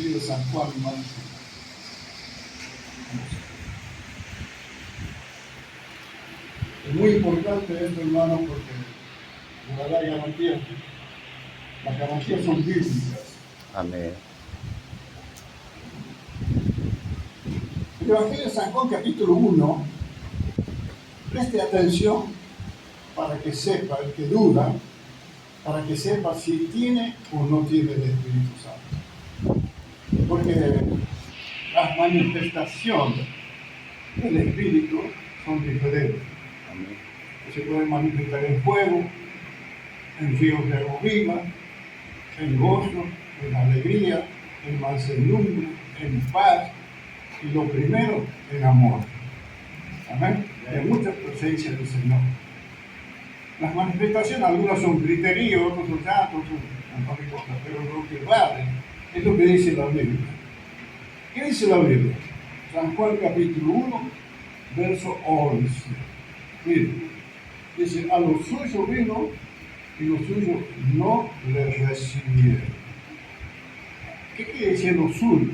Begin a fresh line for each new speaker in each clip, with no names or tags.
Evangelio de San Juan, hermano. Es muy importante esto, hermano, porque la verdad las garantías son bíblicas.
Amén.
El Evangelio de San Juan, capítulo 1, preste atención para que sepa, el que duda, para que sepa si tiene o no tiene el Espíritu Santo. Porque las manifestaciones del Espíritu son diferentes.
Amén.
Se puede manifestar en fuego, en ríos de agua viva, en gozo, en alegría, en mansedumbre, en paz, y lo primero, en amor. Amén. Hay muchas presencias del Señor. Las manifestaciones, algunas son criterios, otros son santos, otros son un montón de cosas, pero lo que vale es lo que dice la Biblia. ¿Qué dice la Biblia? San Juan capítulo 1, verso 11. Miren, dice, a los suyos vino y los suyos no le recibieron. ¿Qué quiere decir los suyos?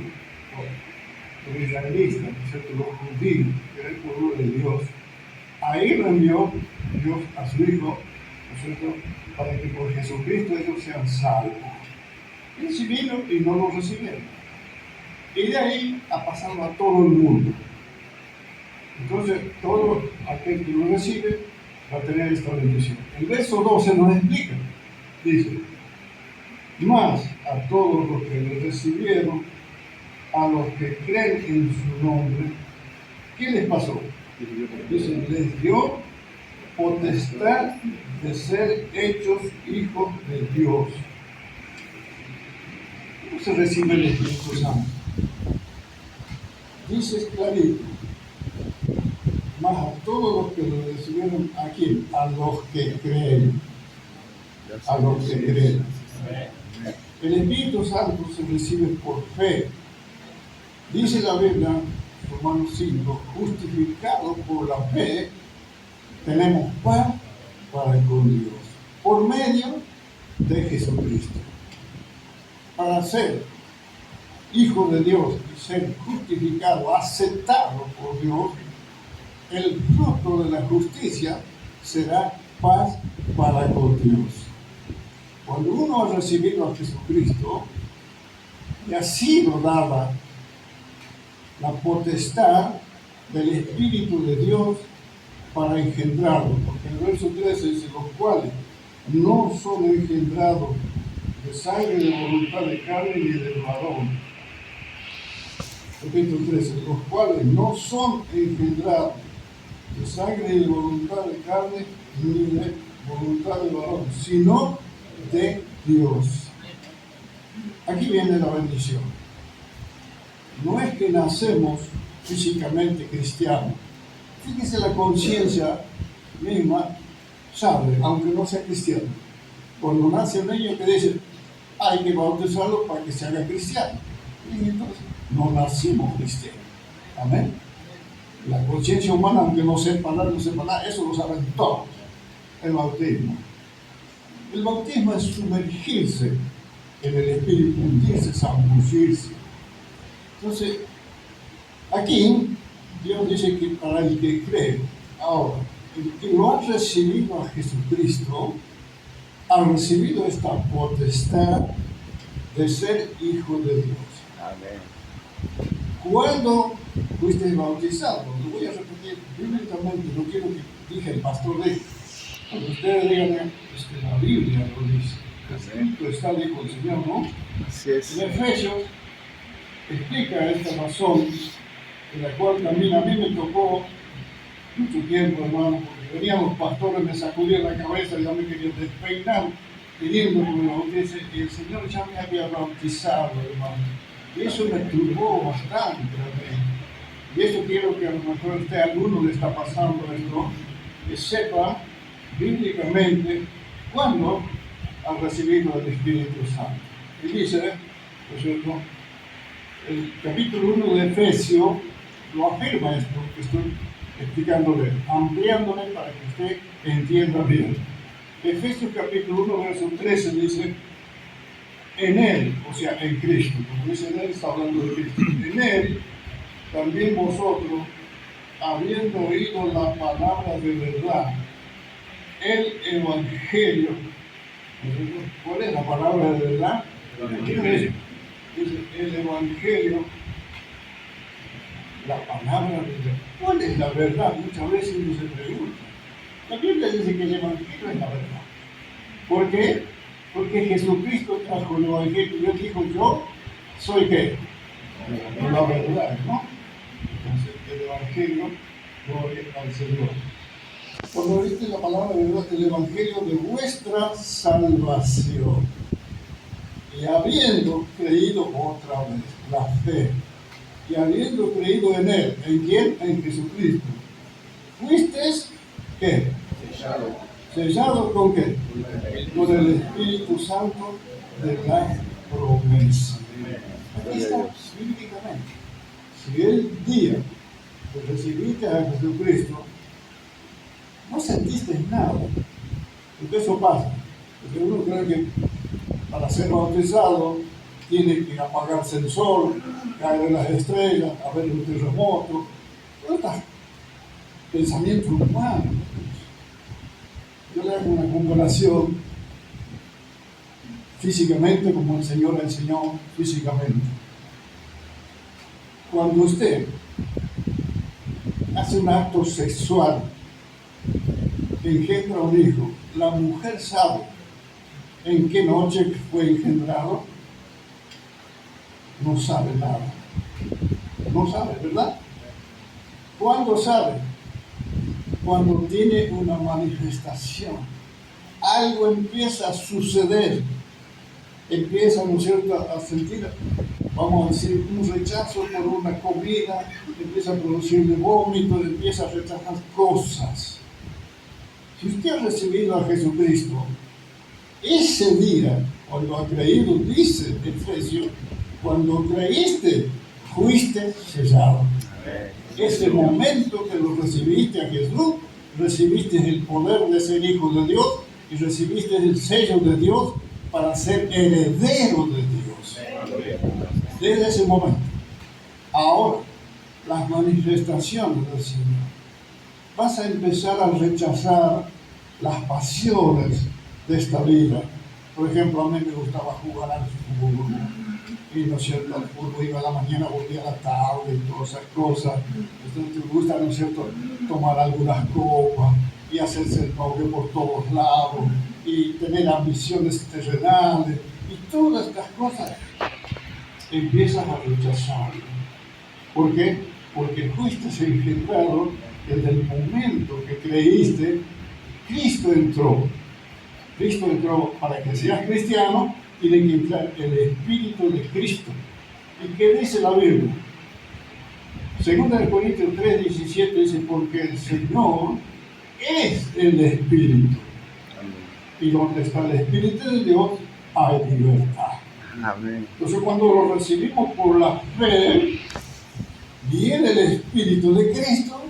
Los israelitas, los judíos, que era el pueblo de Dios. Ahí lo envió Dios a su Hijo, ¿no es cierto?, para que por Jesucristo ellos sean salvos. Ellos vino y no lo recibieron. Y de ahí ha pasado a todo el mundo. Entonces, todo aquel que lo recibe va a tener esta bendición. El verso 12 nos explica. Dice, más a todos los que le recibieron, a los que creen en su nombre, ¿qué les pasó? Dice, les dio potestad de ser hechos hijos de Dios. ¿Cómo se recibe el Espíritu Santo? Dice clarito, más a todos los que lo recibieron aquí, a los que creen. A los que creen. El Espíritu Santo se recibe por fe. Dice la Biblia, Romanos 5, justificados por la fe, tenemos paz para con Dios, por medio de Jesucristo. Para ser hijo de Dios y ser justificado, aceptado por Dios, el fruto de la justicia será paz para con Dios. Cuando uno ha recibido a Jesucristo, le ha sido dada la potestad del Espíritu de Dios para engendrarlo, porque en el verso 13 dice, los cuales no son engendrados de sangre, de voluntad de carne ni de varón. Capítulo 13, los cuales no son engendrados de sangre y de voluntad de carne ni de voluntad de varón, sino de Dios. Aquí viene la bendición. No es que nacemos físicamente cristianos. Fíjese, la conciencia misma sabe, aunque no sea cristiano. Cuando nace un niño que dice, hay que bautizarlo para que se haga cristiano. Y entonces, no nacimos cristianos. Amén. La conciencia humana, aunque no sepa nada, eso lo saben todos. El bautismo. El bautismo es sumergirse en el Espíritu, hundirse, zambullirse. Entonces, aquí Dios dice que para el que cree, ahora, el que lo ha recibido a Jesucristo, ha recibido esta potestad de ser hijo de Dios.
Amén.
¿Cuándo fuiste bautizado? Lo voy a repetir bíblicamente, no quiero que diga el pastor de cuando ustedes digan, es que la Biblia lo dice. Escrito está, dijo el Señor, ¿no?
Así es.
En Efesios explica esta razón, de la cual también a mí me tocó mucho tiempo, hermano, porque venían los pastores, me sacudían la cabeza y ya me querían despeinar, pidiendo que me bautice, y el Señor ya me había bautizado, hermano. Y eso me turbó bastante a mí. Y eso quiero que a lo mejor a usted, a alguno le está pasando esto, que sepa bíblicamente cuándo ha recibido el Espíritu Santo. Y dice, ¿no es cierto?, el capítulo 1 de Efesios lo afirma esto que estoy explicándole, ampliándole para que usted entienda bien. Efesios capítulo 1, verso 13 dice, en Él, o sea, en Cristo, como dice en Él, está hablando de Cristo, en Él también vosotros, habiendo oído la palabra de verdad, el Evangelio. ¿Cuál es la palabra de verdad? Dice el Evangelio, la palabra de verdad. ¿Cuál es la verdad? Muchas veces uno se pregunta. La Biblia dice que el Evangelio es la verdad. ¿Por qué? Porque Jesucristo trajo el Evangelio y Él dijo, yo soy ¿qué? La verdad, ¿no? Entonces, el Evangelio, gloria al Señor. Cuando viste la palabra de verdad, el Evangelio de vuestra salvación. Y habiendo creído otra vez, la fe, y habiendo creído en Él, ¿en quién? En Jesucristo. ¿Fuisteis qué? ¿Sellado con qué? Con el Espíritu Santo de la promesa. Aquí está, bíblicamente. Si el día que recibiste a Jesucristo, no sentiste nada, porque eso pasa. Porque uno cree que para ser bautizado tiene que apagarse el sol, caer las estrellas, haber un terremoto. Todo este pensamiento humano. Yo le hago una comparación físicamente, como el Señor enseñó físicamente. Cuando usted hace un acto sexual, engendra un hijo, la mujer sabe en qué noche fue engendrado. No sabe nada. No sabe, ¿verdad? ¿Cuándo sabe? Cuando tiene una manifestación. Algo empieza a suceder. Empieza, ¿no es cierto?, a sentir, vamos a decir, un rechazo por una comida, empieza a producirle vómito, empieza a rechazar cosas. Si usted ha recibido a Jesucristo, ese día, cuando ha creído, dice Efesios, cuando creíste, fuiste sellado. Ese momento que lo recibiste a Jesús, recibiste el poder de ser hijo de Dios y recibiste el sello de Dios para ser heredero de Dios. Desde ese momento. Ahora, las manifestaciones del Señor. Vas a empezar a rechazar las pasiones de esta vida. Por ejemplo, a mí me gustaba jugar al fútbol. Y no es cierto, al fútbol iba a la mañana, volvía a la tarde y todas esas cosas. Entonces te gusta, ¿no es cierto?, tomar algunas copas y hacerse el pobre por todos lados y tener ambiciones terrenales y todas estas cosas empiezas a rechazar. ¿Por qué? Porque fuiste engendrado desde el momento que creíste. Cristo entró. Cristo entró para que seas cristiano. Tiene que entrar el Espíritu de Cristo. ¿Y qué dice la Biblia? Segunda de Corintios 3:17 dice, porque el Señor es el Espíritu. Y donde está el Espíritu de Dios, hay libertad. Amén. Entonces, cuando lo recibimos por la fe, viene el Espíritu de Cristo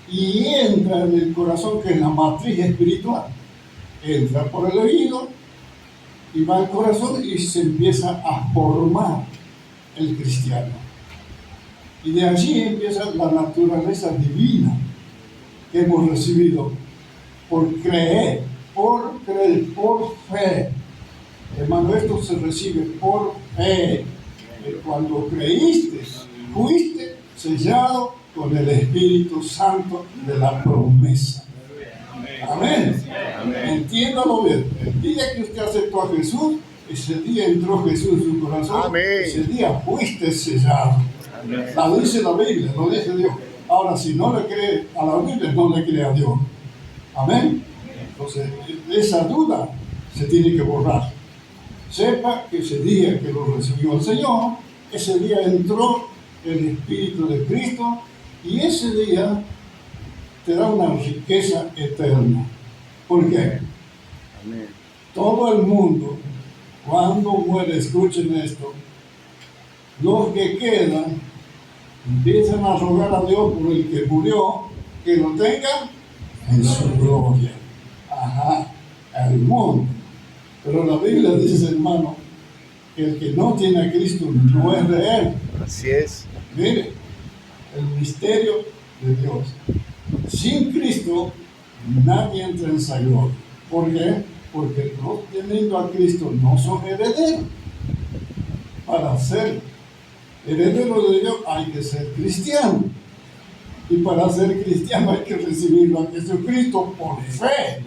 y entra en el corazón, que es la matriz espiritual. Entra por el oído y va al corazón y se empieza a formar el cristiano. Y de allí empieza la naturaleza divina que hemos recibido por creer, por fe. Hermano, esto se recibe por fe. Cuando creíste, fuiste sellado con el Espíritu Santo de la promesa. Amén. Amén. Entiéndalo bien. El día que usted aceptó a Jesús, ese día entró Jesús en su corazón. Amén. Ese día fuiste sellado. Amén. La dice la Biblia, lo dice Dios. Ahora, si no le cree a la Biblia, no le cree a Dios. Amén. Entonces, esa duda se tiene que borrar. Sepa que ese día que lo recibió el Señor, ese día entró el Espíritu de Cristo y ese día te da una riqueza eterna. ¿Por qué? Amén. Todo el mundo, cuando muere, escuchen esto, los que quedan empiezan a rogar a Dios por el que murió, que lo tengan en su gloria. Ajá, al mundo. Pero la Biblia dice, hermano, El que no tiene a Cristo no es de Él.
Así es.
Mire, el misterio de Dios. Sin Cristo, nadie entra en esa gloria. ¿Por qué? Porque no teniendo a Cristo no son herederos. Para ser heredero de Dios hay que ser cristiano. Y para ser cristiano hay que recibirlo a Jesucristo por fe.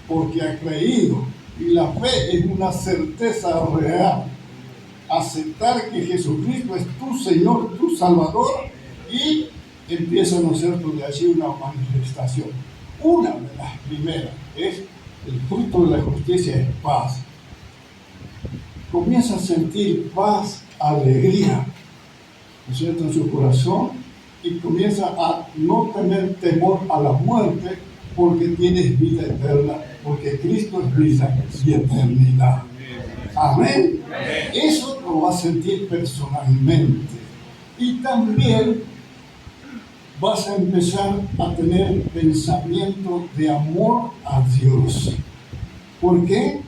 Porque ha creído. Y la fe es una certeza real. Aceptar que Jesucristo es tu Señor, tu Salvador, y empieza, ¿no es cierto?, de allí una manifestación. Una de las primeras es el fruto de la justicia, es paz. Comienza a sentir paz, alegría, ¿no es cierto?, en su corazón, y comienza a no tener temor a la muerte, porque tienes vida eterna, porque Cristo es vida y eternidad. Amén. Eso lo va a sentir personalmente. Y también vas a empezar a tener pensamiento de amor a Dios. ¿Por qué?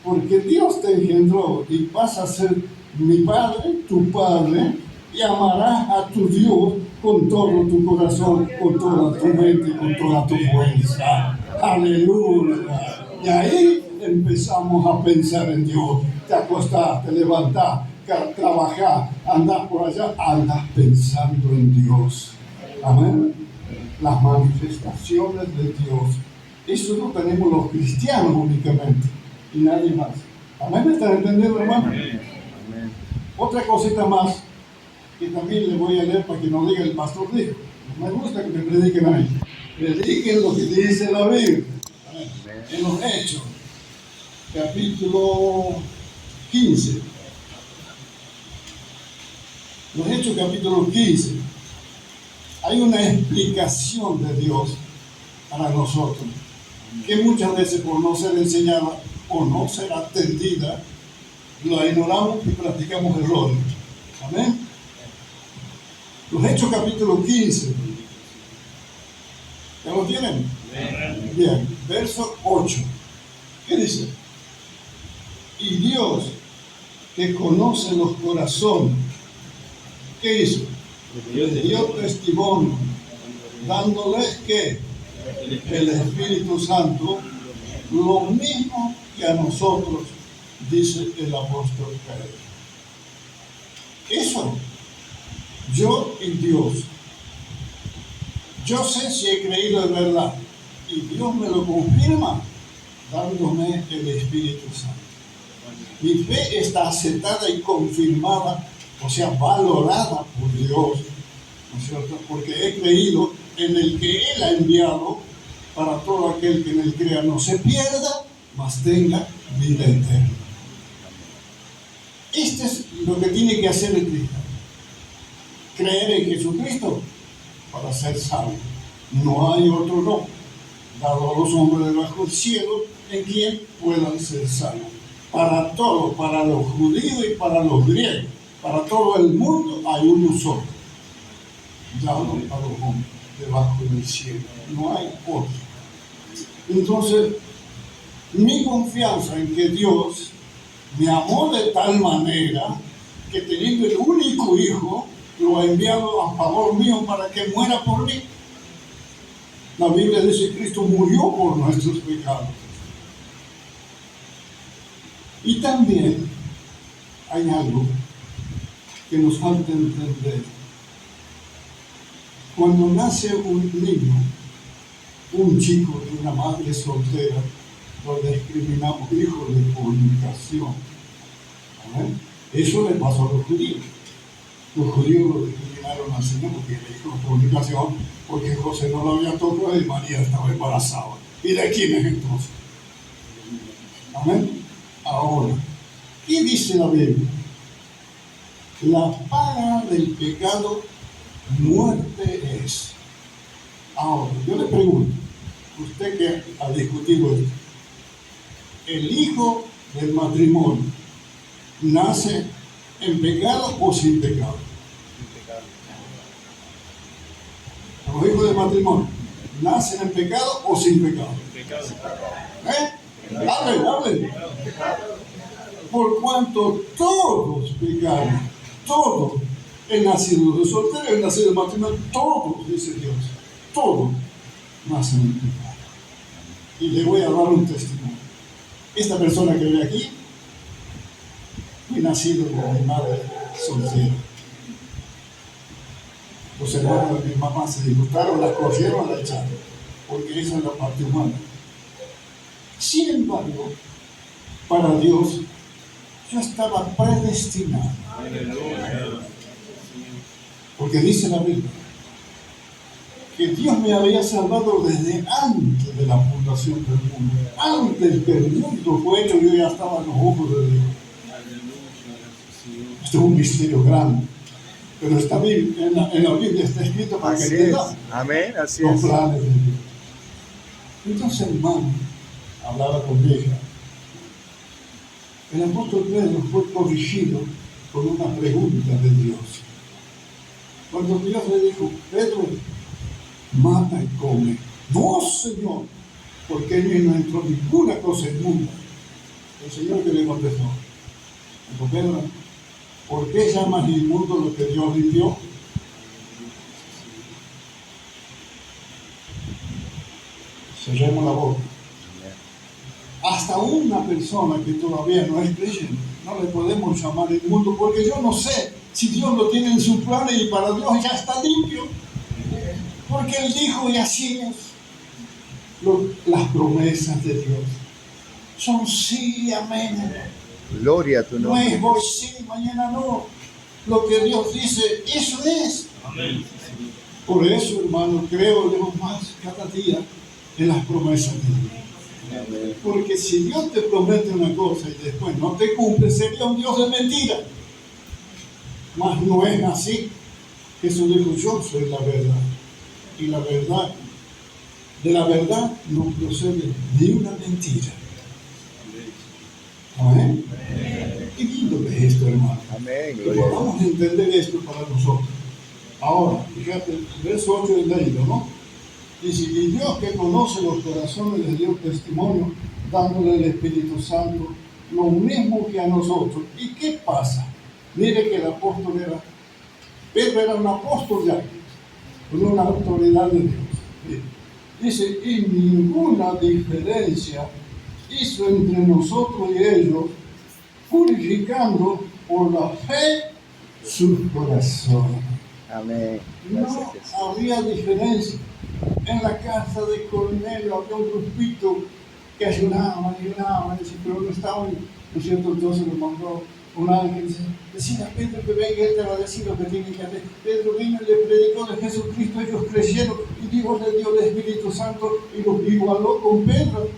Porque Dios te engendró y vas a ser mi Padre, tu Padre, y amarás a tu Dios con todo tu corazón, con toda tu mente, con toda tu fuerza. Aleluya. Y ahí empezamos a pensar en Dios. Te acostás, te levantás, trabajás, andás por allá, andás pensando en Dios. Amén. Las manifestaciones de Dios. Eso lo tenemos los cristianos únicamente y nadie más. Amén. ¿Me están entendiendo, hermano? Amén. Otra cosita más que también le voy a leer para que no diga el pastor dijo. No me gusta que me prediquen a mí. Prediquen lo que dice la Biblia. Amén. En los Hechos, capítulo 15. Los Hechos, capítulo 15. Hay una explicación de Dios para nosotros, que muchas veces por no ser enseñada o no ser atendida, la ignoramos y practicamos errores. Amén. Los Hechos capítulo 15. ¿Ya lo tienen? Bien, verso 8. ¿Qué dice? Y Dios, que conoce los corazones, ¿qué hizo? Le dio testimonio, dándoles que el Espíritu Santo, lo mismo que a nosotros, dice el apóstol Pedro. Eso, yo y Dios. Yo sé si he creído de verdad, y Dios me lo confirma, dándome el Espíritu Santo. Mi fe está aceptada y confirmada, o sea, valorada por Dios, ¿no es cierto? Porque he creído en el que Él ha enviado para todo aquel que en Él crea no se pierda, mas tenga vida eterna. Este es lo que tiene que hacer el cristiano. Creer en Jesucristo para ser salvo. No hay otro nombre dado a los hombres debajo del cielo en quien puedan ser salvos. Para todo, para los judíos y para los griegos, para todo el mundo hay uno solo, dado a los hombres debajo del cielo. No hay otro. Entonces, mi confianza en que Dios me amó de tal manera que teniendo el único hijo, lo ha enviado a favor mío para que muera por mí. La Biblia dice que Cristo murió por nuestros pecados. Y también hay algo que nos falta entender. Cuando nace un niño, un chico de una madre soltera, lo discriminamos hijo de fornicación. ¿Amén? Eso le pasó a los judíos. Los judíos lo discriminaron al Señor porque era hijo de fornicación, porque José no lo había tocado y María estaba embarazada. ¿Y de quién es entonces? Amén. Ahora, ¿qué dice la Biblia? La paga del pecado, muerte es. Ahora, yo le pregunto, usted que ha discutido esto, ¿el hijo del matrimonio nace en pecado o sin pecado? Los hijos del matrimonio, ¿nacen en pecado o sin pecado? ¿Eh? Hablen. por cuanto todos pecaron, todos, el nacido de soltero, el nacido de matrimonio, todos, dice Dios, todos nacen en pecado. Y le voy a dar un testimonio. Esta persona que ve aquí fue nacido de mi madre soltera. Los hermanos de mi mamá se disgustaron, la cogieron, la echaron, porque esa es la parte humana. Sin embargo, para Dios, yo estaba predestinado. Porque dice la Biblia que Dios me había salvado desde antes de la fundación del mundo. Antes que el mundo fue hecho, yo ya estaba en los ojos de Dios. Esto es un misterio grande. Pero está en la Biblia está escrito para
Así
que
es.
entiendan
Amén, así
los
es.
planes de Dios. Entonces, hermano, hablaba con ella. El apóstol Pedro fue corregido con una pregunta de Dios. Cuando Dios le dijo, Pedro, mata y come. No, Señor, porque en mí no entró ninguna cosa inmunda. El Señor que le contestó, dijo, Pedro, ¿por qué llamas inmundo lo que Dios limpió? Cerremos la boca. Hasta una persona que todavía no es creyente, no le podemos llamar inmundo, porque yo no sé si Dios lo tiene en sus planes y para Dios ya está limpio. Porque Él dijo y así es. Las promesas de Dios son sí, amén.
Gloria a tu
No
nombre.
es hoy sí, mañana no. Lo que Dios dice, eso es.
Amén.
Por eso, hermano, creo yo más cada día en las promesas de Dios. Porque si Dios te promete una cosa y después no te cumple, sería un Dios de mentira. Mas no es así. Jesús dijo, yo soy la verdad. Y la verdad, de la verdad no procede ni una mentira. Amén. Qué lindo que es esto, hermano.
Amén,
Que
gloria a Dios.
podamos entender esto para nosotros. Ahora, fíjate, el verso 8 del leído, ¿no? Dice, y Dios que conoce los corazones les dio testimonio, dándole el Espíritu Santo, lo mismo que a nosotros. ¿Y qué pasa? Mire que el apóstol Pedro era un apóstol ya, con una autoridad de Dios. Dice, y ninguna diferencia hizo entre nosotros y ellos, purificando por la fe sus corazones.
Amén.
No
Gracias, Jesús.
había diferencia. En la casa de Cornelio había un grupito que ayunaban, pero no estaban, ¿no es cierto? Entonces le mandó un ángel, decía a Pedro que venga, él te va a decir lo que tiene que hacer. Pedro vino y le predicó de Jesucristo, ellos creyeron, y Dios le dio el Espíritu Santo y los igualó con Pedro.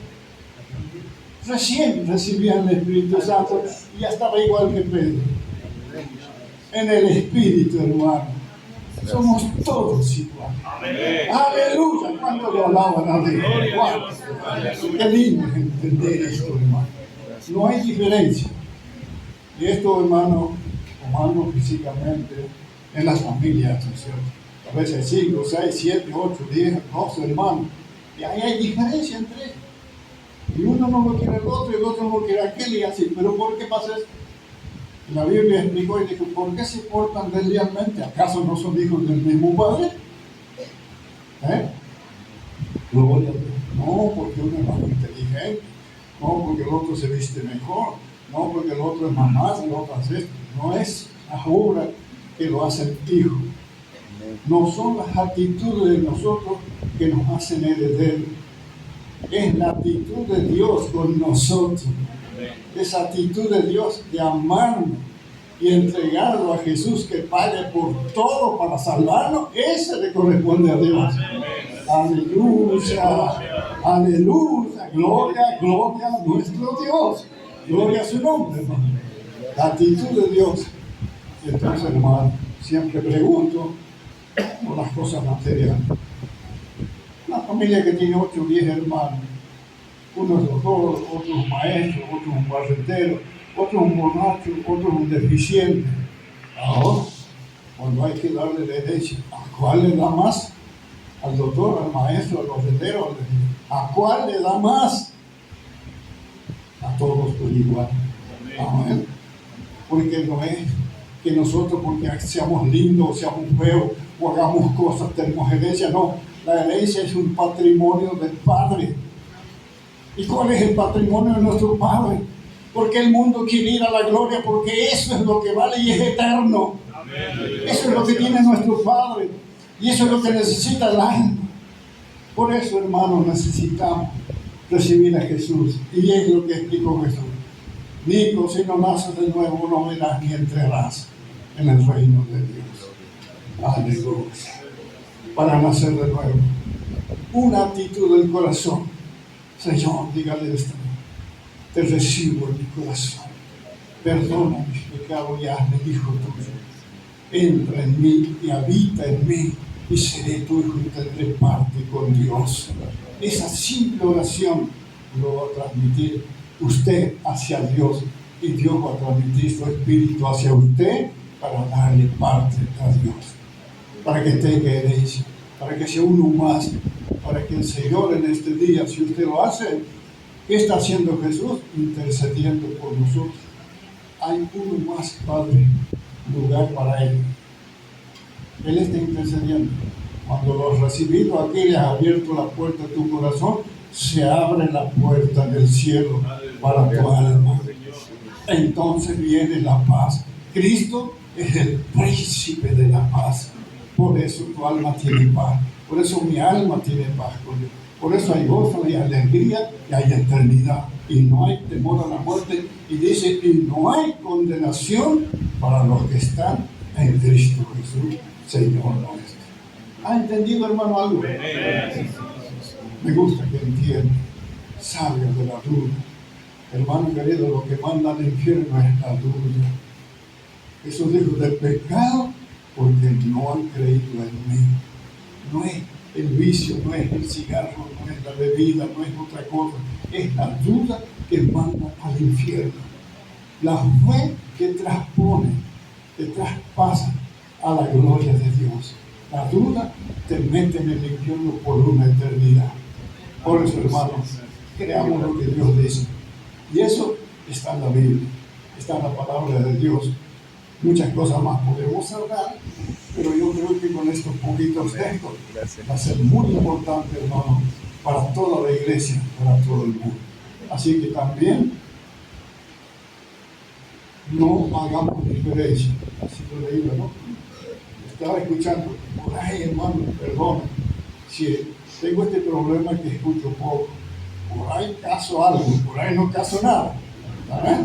Recién recibían el Espíritu Santo y ya estaba igual que Pedro. En el Espíritu, hermano. Somos todos iguales.
Amén.
Aleluya. ¿Cuánto le alaban a Dios? ¿Cuánto? Qué lindo es entender esto, hermano. No hay diferencia. Y esto, hermano, humano físicamente, en las familias, ¿no es cierto? A veces 5, 6, 7, 8, 10, 12 hermanos. Y ahí hay diferencia entre ellos. Y uno no lo quiere el otro, y el otro no lo quiere aquel, y así. ¿Pero por qué pasa esto? La Biblia explicó y dijo, ¿por qué se portan deslealmente? ¿Acaso no son hijos del mismo padre? Gloria a Dios. No, porque uno es más inteligente. No, porque el otro se viste mejor. No, porque el otro es más más, el otro hace esto. No es la obra que lo hacen hijos. No son las actitudes de nosotros que nos hacen herederos. Es la actitud de Dios con nosotros. Esa actitud de Dios de amarnos y entregarlo a Jesús que pague por todo para salvarnos, ese le corresponde a Dios. Aleluya, aleluya, gloria, gloria a nuestro Dios, gloria a su nombre, hermano. La actitud de Dios. Entonces, hermano, siempre pregunto por las cosas materiales. Una familia que tiene 8 o 10 hermanos, uno es doctor, otro es maestro, otro es un barrendero, otro es un borracho, otro es un deficiente. Ahora, cuando hay que darle la herencia, ¿a cuál le da más? ¿Al doctor, al maestro, al barrendero, al deficiente? ¿A cuál le da más? A todos por igual. Amén. Porque no es que nosotros, porque seamos lindos, seamos feos, o hagamos cosas, tenemos herencia. No, la herencia es un patrimonio del Padre. ¿Y cuál es el patrimonio de nuestro Padre? Porque el mundo quiere ir a la gloria, porque eso es lo que vale y es eterno. Eso es lo que tiene nuestro Padre, y eso es lo que necesita el alma. Por eso, hermanos, necesitamos recibir a Jesús. Y es lo que explicó Jesús. Nico, si no naces de nuevo, no verás ni entrarás en el reino de Dios. Aleluya. Para nacer de nuevo, una actitud del corazón. Señor, dígale esto: te recibo en mi corazón, perdona mis pecados y hazme hijo tuyo. Entra en mí y habita en mí, y seré tu hijo y tendré parte con Dios. Esa simple oración lo va a transmitir usted hacia Dios, y Dios va a transmitir su espíritu hacia usted para darle parte a Dios, para que tenga herencia, para que sea uno más, para que el Señor en este día, si usted lo hace, ¿qué está haciendo Jesús? Intercediendo por nosotros. Hay uno más, Padre, lugar para Él. Él está intercediendo. Cuando lo has recibido aquí, le has abierto la puerta de tu corazón, se abre la puerta del cielo para tu alma. Entonces viene la paz. Cristo es el príncipe de la paz. Por eso tu alma tiene paz. Por eso mi alma tiene paz con Dios. Por eso hay gozo, hay alegría y hay eternidad. Y no hay temor a la muerte. Y dice, y no hay condenación para los que están en Cristo Jesús, Señor nuestro. ¿Ha entendido, hermano, algo? Me gusta que entienda. Salga de la duda. Hermano querido, lo que manda al infierno es la duda. Jesús dijo, del pecado, porque no han creído en mí. No es el vicio, no es el cigarro, no es la bebida, no es otra cosa. Es la duda que manda al infierno. La fe que transpone, que traspasa a la gloria de Dios. La duda te mete en el infierno por una eternidad. Por eso, hermanos, creamos lo que Dios dice. Y eso está en la Biblia, está en la palabra de Dios. Muchas cosas más podemos hablar, pero yo creo que con estos poquitos textos va a ser muy importante, hermano, para toda la iglesia, para todo el mundo. Así que también no hagamos diferencia. Así lo leí, ¿no? Estaba escuchando, por ahí, hermano, perdón, si tengo este problema que escucho poco, por ahí caso algo, por ahí no caso nada. ¿Sabes?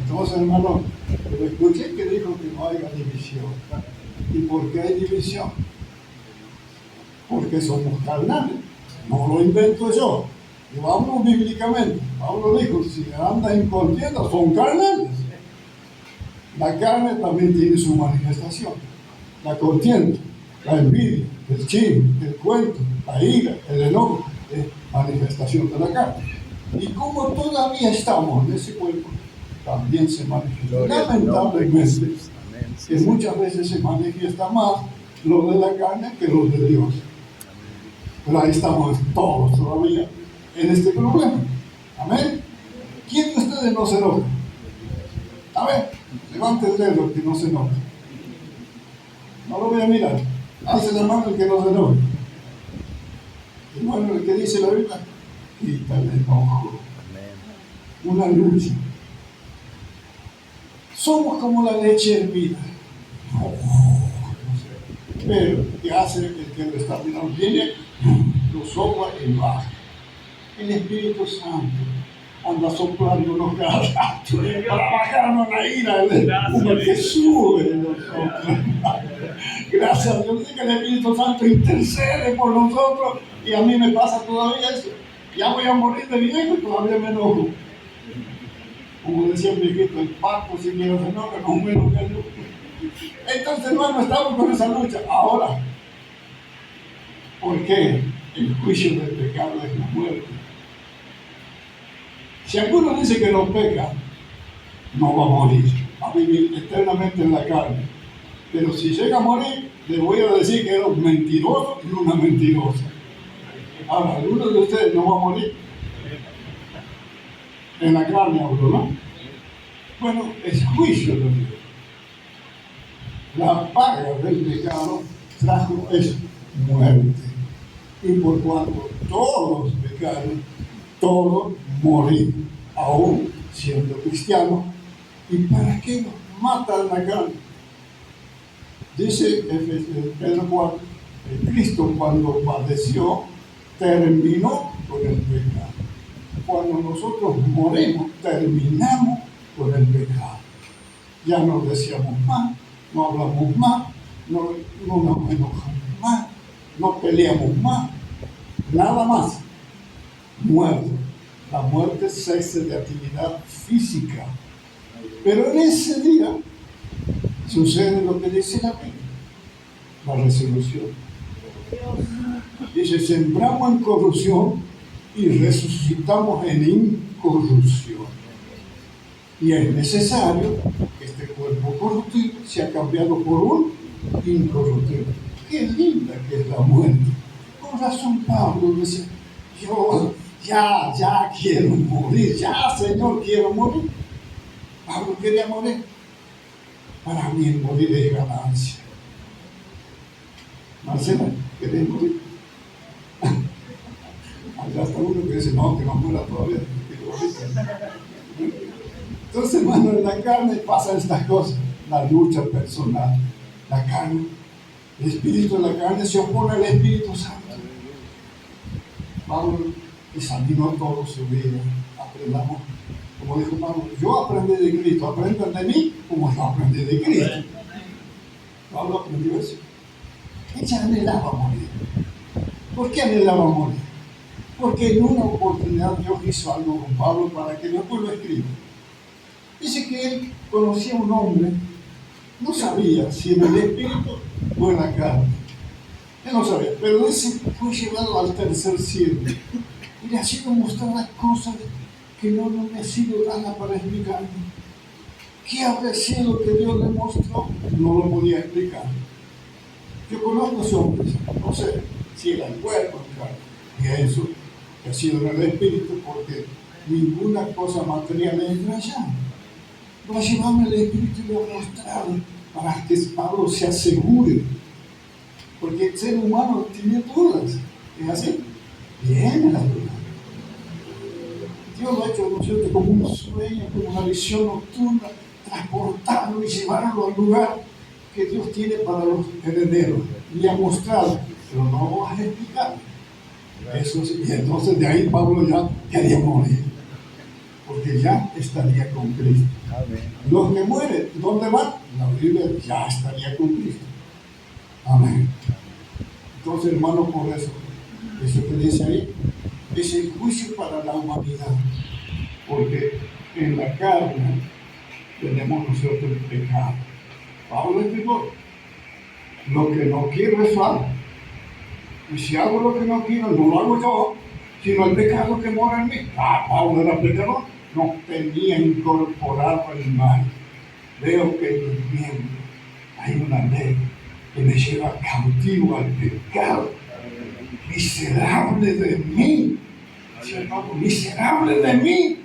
Entonces, hermano, pero escuché que dijo que no haya división. ¿Y por qué hay división? Porque somos carnales. No lo invento yo. Yo hablo bíblicamente. Pablo dijo, si andan en contienda, son carnales. La carne también tiene su manifestación. La contienda, la envidia, el chisme, el cuento, la ira, el enojo, es manifestación de la carne. Y como todavía estamos en ese cuerpo, también se manifiesta. Lamentablemente, que muchas veces se manifiesta más lo de la carne que lo de Dios. Pero ahí estamos todos todavía en este problema. Amén. ¿Quién de ustedes no se enoja? A ver, levante el dedo que no se enoja. No lo voy a mirar. Hace la mano el que no se enoja. Y bueno, el que dice la Biblia, quita el enojo. Una lucha. Somos como la leche hervida. Pero, ¿qué hace el que lo está mirando? Viene, lo sopla y baja. El Espíritu Santo anda soplándonos cada rato para bajarnos la ira, como el que sube de nosotros. Gracias a Dios, que el Espíritu Santo intercede por nosotros, y a mí me pasa todavía eso. Ya voy a morir de viejo y todavía me enojo. Como decía el viejito, el Paco si quiero se enoja, no me enoja yo. Entonces, hermano, estamos con esa lucha. Ahora, ¿por qué el juicio del pecado es la muerte? Si alguno dice que no peca, no va a morir, va a vivir eternamente en la carne. Pero si llega a morir, le voy a decir que era un mentiroso y una mentirosa. Ahora, alguno de ustedes no va a morir en la carne, ¿no? Bueno, es juicio de Dios. La paga del pecado trajo es muerte. Y por cuanto todos pecaron, todos morimos, aún siendo cristianos. ¿Y para qué nos matan la carne? Dice Pedro 4, que Cristo cuando padeció, terminó con el pecado. Cuando nosotros morimos, terminamos con el pecado. Ya no deseamos más, no hablamos más, no nos enojamos más, no peleamos más, nada más. Muerto. La muerte cesa de actividad física. Pero en ese día sucede lo que dice la Biblia, la resurrección. Dice, sembramos en corrupción y resucitamos en incorrupción. Y es necesario que este cuerpo corruptible sea cambiado por un incorruptible. Qué linda que es la muerte. Con razón Pablo dice, yo ya quiero morir, ya Señor quiero morir. Pablo quería morir. Para mí el morir es ganancia. Marcela, ¿querés morir? Allá está uno que dice, no, que no muera todavía. Entonces, hermano, en la carne pasan estas cosas. La lucha personal, la carne, el espíritu de la carne se opone al Espíritu Santo. Pablo examinó todo su vida. Aprendamos, como dijo Pablo, yo aprendí de Cristo, aprendan de mí como yo aprendí de Cristo. Pablo aprendió eso. Ella anhelaba morir. ¿Por qué anhelaba morir? Porque en una oportunidad Dios hizo algo con Pablo para que después lo escriba. Dice que él conocía a un hombre, no sabía si en el espíritu o en la carne. Él no sabía, pero ese fue llevado al tercer cielo y le ha sido mostradas cosas que no me ha sido dada para explicarme. ¿Qué habría sido que Dios le mostró? No lo podía explicar. Yo conozco a ese hombre, no sé si era el cuerpo, pienso que ha sido en el espíritu porque ninguna cosa material entra allá. Lo ha llevado en el espíritu y lo ha mostrado para que Pablo se asegure. Porque el ser humano tiene dudas. ¿Es así? Viene la duda. Dios lo ha hecho, ¿no es cierto?, como un sueño, como una visión nocturna, transportarlo y llevarlo al lugar que Dios tiene para los herederos. Y ha mostrado, pero no lo vas a explicar. Eso sí, y entonces de ahí Pablo ya quería morir. Porque ya estaría con Cristo.
Amén.
Los que mueren, ¿dónde van? La Biblia ya estaría con Cristo. Amén. Entonces, hermano, por eso que dice ahí, es el juicio para la humanidad. Porque en la carne tenemos nosotros el pecado. Pablo explicó, lo que no quiero es algo. Y si hago lo que no quiero, no lo hago yo, sino el pecado que mora en mí. Pablo era pecador, no tenía incorporado el mal. Veo que en mi miembro hay una ley que me lleva cautivo al pecado. Miserable de mí, ¿cierto? Miserable de mí.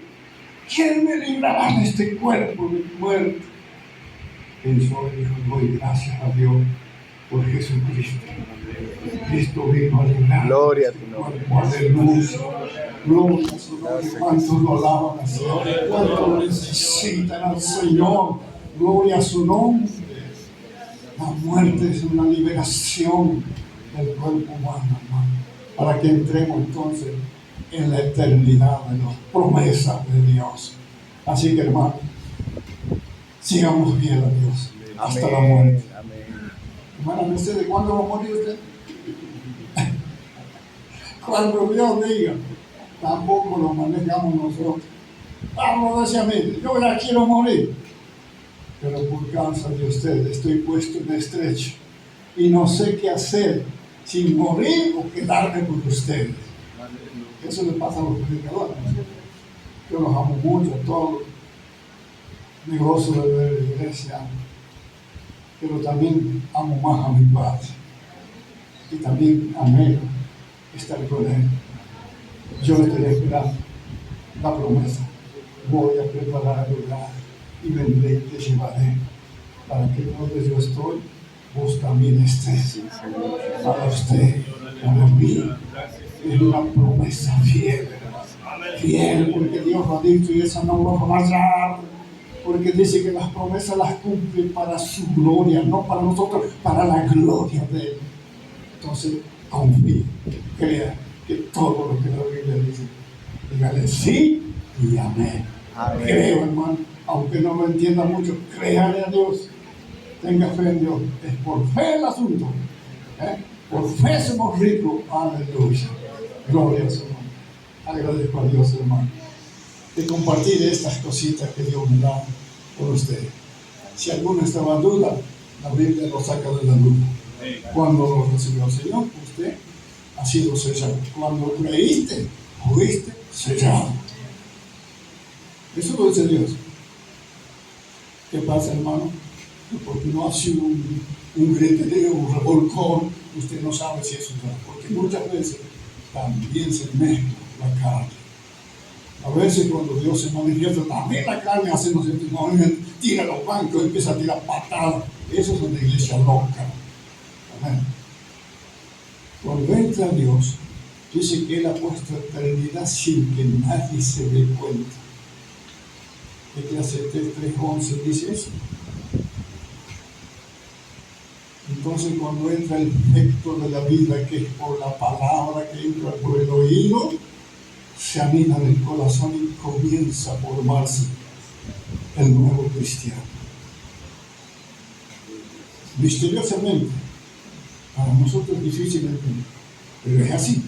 ¿Quién me librará de este cuerpo de muerte? Pensó y dijo, doy gracias a Dios por Jesucristo. Cristo vino a librar.
Gloria a tu nombre.
Aleluya. Gloria a su nombre. ¿Cuántos lo alaban al Señor? ¿Cuántos lo necesitan al Señor? Gloria a su nombre. La muerte es una liberación del cuerpo humano, hermano, para que entremos entonces en la eternidad de las promesas de Dios. Así que, hermano, sigamos fiel a Dios hasta la muerte.
Amén.
Hermana Mercedes, ¿cuándo va a morir usted? Cuando Dios diga, tampoco lo manejamos nosotros. Vamos hacia mí, yo ya quiero morir. Pero por causa de ustedes estoy puesto en estrecho y no sé qué hacer, si morir o quedarme con ustedes. Eso le pasa a los predicadores. Yo los amo mucho a todos. Me gozo de ver la iglesia, pero también amo más a mi padre y también amé estar con él. Yo estoy esperando la promesa. Voy a preparar el lugar y vendré y te llevaré, para que donde yo estoy, vos también estés. Para usted, para mí, es una promesa fiel. Fiel, porque Dios lo ha dicho y esa no va a fallar. Porque dice que las promesas las cumple para su gloria, no para nosotros, para la gloria de Él. Entonces, confíe, crea que todo lo que la Biblia dice, dígale sí y amén.
Amén.
Creo, hermano, aunque no lo entienda mucho, créale a Dios, tenga fe en Dios. Es por fe el asunto, ¿eh? Por fe somos ricos, aleluya, gloria a su nombre. Agradezco a Dios, hermano, de compartir estas cositas que Dios me da por usted. Si alguno estaba en duda, la Biblia lo saca de la duda. Cuando lo recibió el Señor, usted ha sido sellado. Cuando creíste, fuiste sellado. Eso lo dice Dios. ¿Qué pasa, hermano? Porque no ha sido un griterío, un revolcón, usted no sabe si eso es verdad. Porque muchas veces también se mezcla la carne. A veces cuando Dios se manifiesta, también la carne hace los testimonios, tira los bancos, empieza a tirar patadas. Eso es una iglesia loca. Amén. Cuando entra Dios, dice que Él ha puesto eternidad sin que nadie se dé cuenta. Eclesiastés 3:11 dice eso. Entonces cuando entra el efecto de la vida, que es por la palabra que entra por el oído, se anida en el corazón y comienza a formarse el nuevo cristiano. Misteriosamente, para nosotros es difícil de entender, pero es así.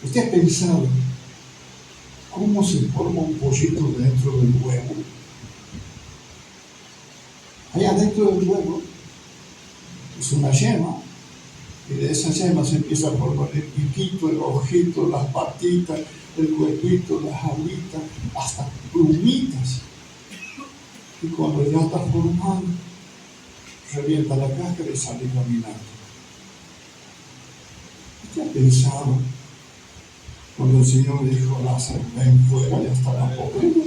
¿Usted ha pensado cómo se forma un pollito dentro del huevo? Allá dentro del huevo es una yema, y de esa yema se empieza a formar el piquito, el ojito, las patitas, el cuerpito, las alitas, hasta plumitas. Y cuando ya está formado, revienta la cáscara y sale caminando. ¿Usted ha pensado cuando el Señor dijo a Lázaro, ven fuera, ya estaba podrido?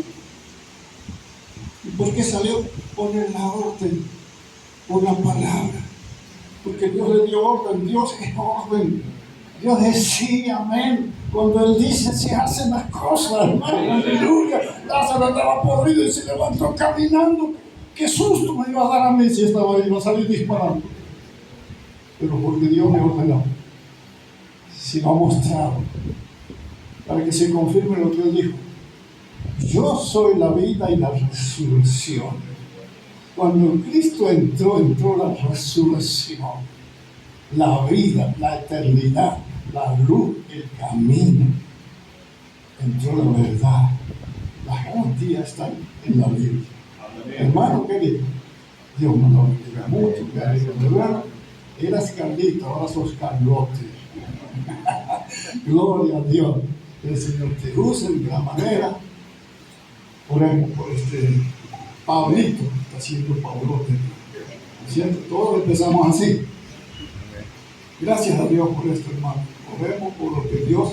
¿Y por qué salió? Poner la orden, por la palabra. Porque Dios le dio orden, Dios es orden. Dios decía amén. Cuando Él dice, se hacen las cosas, hermano, aleluya. Lázaro estaba podrido y se levantó caminando. Qué susto me iba a dar a mí si estaba ahí, iba a salir disparando. Pero porque Dios me ordenó, si lo ha mostrado, para que se confirme lo que Él dijo. Yo soy la vida y la resurrección. Cuando Cristo entró la resurrección, la vida, la eternidad, la luz, el camino. Entró la verdad. Las garantías están en la Biblia. Hermano querido, Dios me lo bendiga mucho, querido hermano. Eras Carlito, ahora sos Carlote. Gloria a Dios. El Señor te use de gran manera. Oremos por Pablito, está haciendo Pablote. ¿Cierto? Todos empezamos así. Gracias a Dios por esto, hermano. Oremos por lo que Dios